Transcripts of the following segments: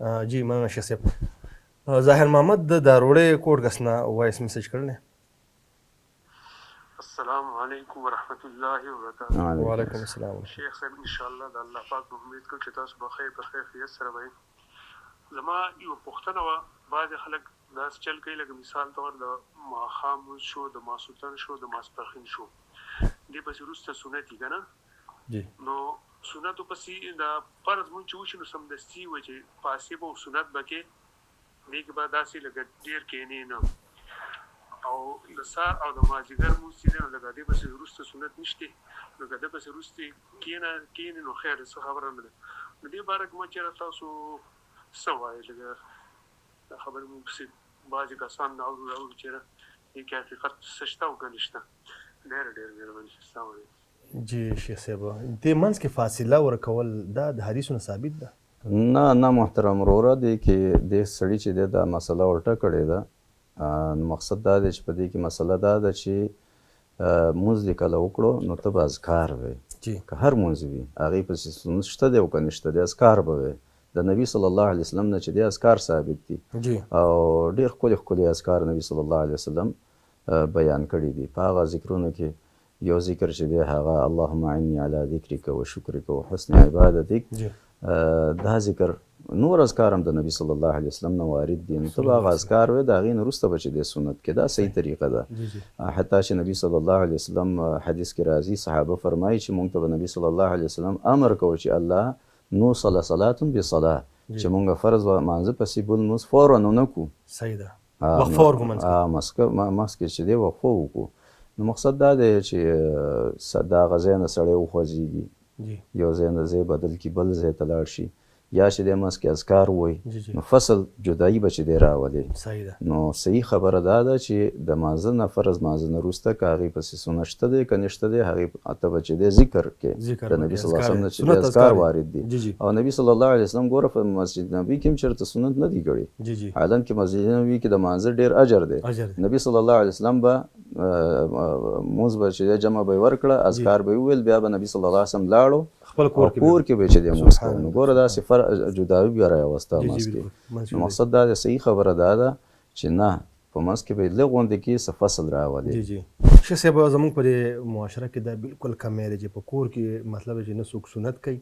جی مننه شیخ صاحب. ظاهر محمد د داروړې کوټ کس نه وایس میسج کړل. السلام علیکم ورحمۃ اللہ وبرکاتہ. وعلیکم السلام. شیخ صاحب انشاءالله د الله پاک په امید کوم چې تاسو به خیر په خیریت سره وئ. زما یو پوښتنه وه، بعضې خلک داسې چل کوي لکه مثال طور د ماښام لمونځ شو، د ماسخوتن شو، د ماسپښین شو، دې پسې وروسته سنت وي که نه؟ نو سنتو پسې د فرض لمونځ چې وشي نو سمدستي وایي چې پاسې به سنت به کې دې کې به داسې لکه ډېر کښېنې نه، او د سهار او د مازدیګر لمونځ چې دی نو لکه دې پسې وروسته سنت نشته، نو که دې پسې وروستې کښېنې نو خیر څه خبره نه ده. نو دې باره کې ما چېرې تاسو څه وایي؟ لکه دا خبرې مونږ پسې بعضې کسان اورو چېرې دې کې حقیقت څه شته او که نشته. ډېره مهرباني. السلام علیکم. جی شیخ صاحب، دې منځ کې فاصله ورکول دا د حدیثونو ثابت ده؟ نه محترم وروره، دې کې دې سړي چې دی دا مسله ورټه کړې ده. مقصد دا دی چې په دې کې مسله دا ده چې مونځ دې کله وکړو نو ته به اذکار وایې، که هر مونځ وي هغې پسې سنت شته دی او که نشته دی، اذکار به وایې. د نبي صلی الله علیه وسلم نه چې دی اذکار ثابت دي او ډېر ښکلي اذکار نبي صلی الله علیه وسلم بیان کړي دي. په هغه ذکرونو کې یو ذکر چې دی هغه اللهم اعني علی ذکرک و شکرک و حسن عبادتک، دا ذکر نور اذکار هم د نبی صلی الله علیه وسلم نه وارد دي. نو ته به هغه اذکار وایې، د هغې نه وروسته به چې دی سنت کې، دا صحیح طریقه ده. حتی چې نبی صلی الله علیه وسلم حدیث کې راځي، صحابه فرمایي چې موږ ته به نبی صلی الله علیه وسلم امر کوو چې الله نو صلات بصلاه، چې موږ فرض مانځه پسې بل لمونځ فورا نه کړو. صحیح ده، وقفه ورکړو منځ کې چې دی وقفه وکړو. نو مقصد دا دی چې دا هغه ځای نه سړی وخوځېږي، یو ځای نه ځای بدل کړي، بل ځای ته لاړ شي، یا چې دی منځ کې اذکار وایي، نو فصل جدایي به چې دی راولي. نو صحیح خبره دا ده چې د مانځه نه فرض مانځه نه وروسته که هغې پسې سنت شته دی که نشته دی، هغې ته به چې دی ذکر کې د نبي صلی الله علیه وسلم نه چې دی اذکار وارد دي. او نبي صلی الله علیه وسلم ګوره په مسجد نبوي کې هم چېرته سنت نه دي کړي، حالانکه مسجد نبوي کې د مانځه ډېر اجر دی. نبي صلی الله علیه وسلم به مونځ به چې دی جمع به یې ورکړه، اذکار به یې وویل، بیا به نبي صلی الله علیه وسلم لاړو خپل کور کې به چې دی مونځ کوو. نو ګوره داسې جداوي بیا راوسته منځ کې. نو مقصد دا دی، صحیح خبره دا ده چې نه په منځ کې به یې لږ غوندې کې څه فصل راولي. شیخ صاحب زموږ په دې معاشره کې دا بالکل کمی دی چې په کور کې مطلب چې نه څوک سنت کوي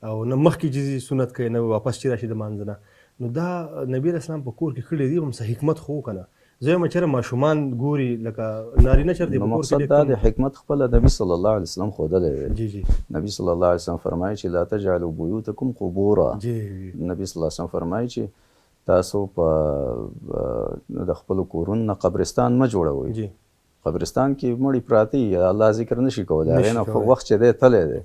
او نه مخکې چې سنت کوي، نه واپس چې راشي د مانځه نه. نو دا نبي علیه السلام په کور کې کړي دي، هم څه حکمت خو که نه؟ زه یم چېرې ماشومان ګوري لکه نارینه چېرته په کور کې. مقصد دا د حکمت خپله نبي صلی الله علیه وسلم ښودلی دی. نبي صلی الله علیه وسلم فرمایي چې لا تجعلوا بیوتکم قبورا. نبي صلی الله علیه وسلم فرمایي چې تاسو په د خپلو کورونو نه قبرستان مه جوړوئ. قبرستان کې مړي پراته وي، الله ذکر نشي کولی، هغې نه وخت چې دی تللی دی.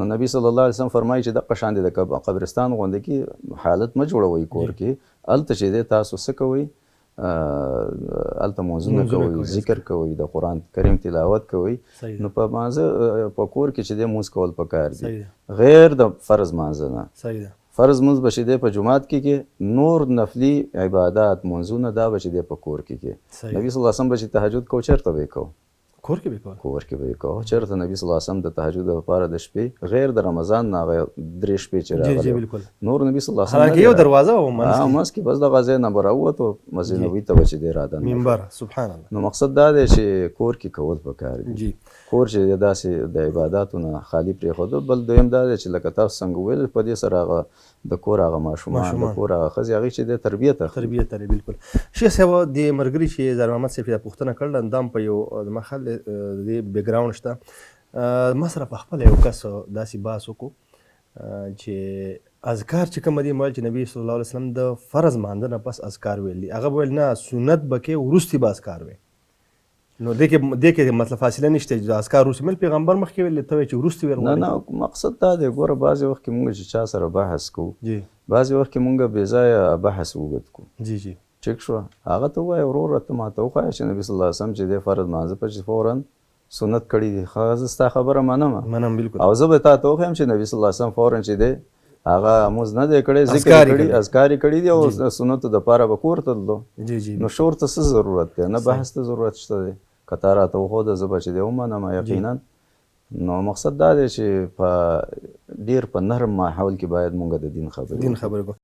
نو نبي صلی الله علیه وسلم فرمایي چې دغه شان دی د قبرستان غوندې کې حالت مه جوړوئ کور کې. هلته چې دی تاسو څه کوئ؟ هلته مونځونه کوئ، ذکر کوئ، د قرآن کریم تلاوت کوئ. نو په مانځه په کور کې چې دی مونځ کول پکار دي، غیر د فرض مانځه نه. فرض مونځ به چې دی په جومات کې، نور نفلي عبادات مونځونه دا به چې دی په کور کې. نبي صلی الله علیه وسلم به چې تهجد کوو چېرته به یې کوو؟ کور کې به کوو. کور کې به یې کوو. چېرته نبي صلی الله علیه وسلم د تهجد لپاره د شپې غیر د رمضان نه هغه 3 شپې چې راغلې نور نبي صلی الله علیه وسلم حالانکه یو دروازه وه منځ کې، بس دغه ځای نه به راووتو مسجد نبوي ته به چې دی رادننه منبر. سبحان الله. نو مقصد دا دی چې کور کې کول پکار دي. کور چې داسې د عباداتو نه خالي پرېښودل. بل دویم دا دی چې لکه تاسو څنګه ویل، په دې سره هغه د کور هغه ماشومان، د کور هغه ښځې هغې چې دی تربیت اخلي. بالکل. شیخ صاحب د ملګري چې ظاهر محمد صاحب دا پوښتنه کړله، دا هم په یو زما خیال د بیک ګراونډ شته. ما سره په خپله یو کس داسې بحث وکړو چې اذکار چې کوم دي ویل چې نبي صلی الله علیه وسلم د فرض مانځه نه پس اذکار ویل دي، هغه ویل نه سنت به کې وروستې به اذکار وی. نو دې کې مطلب فاصله نشته چې اذکار وروستې مل پیغمبر مخکې ویل ته چې وروستې ویل. نه مقصد دا دی، ګوره بعضې وخت کې مونږ چې چا سره بحث کوو، بعضې وخت کې مونږ بې ځایه بحث اوږد کوو. ټیک شوه، هغه ته ووایه وروره ته ما ته وښایه چې نبي صلی الله علیه وسلم چې دی فرض مانځه پسې فورا سنت کړي دي. ښه زه ستا خبره منم بالکل. او زه به تا ته وښیم چې نبي صلی الله علیه وسلم فورا چې دی هغه مونځ نه دی کړی، ذکر یې کړي، اذکار یې کړي دي او سنتو دپاره به کور ته تللو. نو شور ته څه ضرورت دی؟ نه بحث ته ضرورت شته دی. که تا راته وښوده زه به چې دی ومنم یقینا. نو مقصد دا دی چې په ډېر په نرم ماحول کې باید مونږ د دین خبرې وکړو.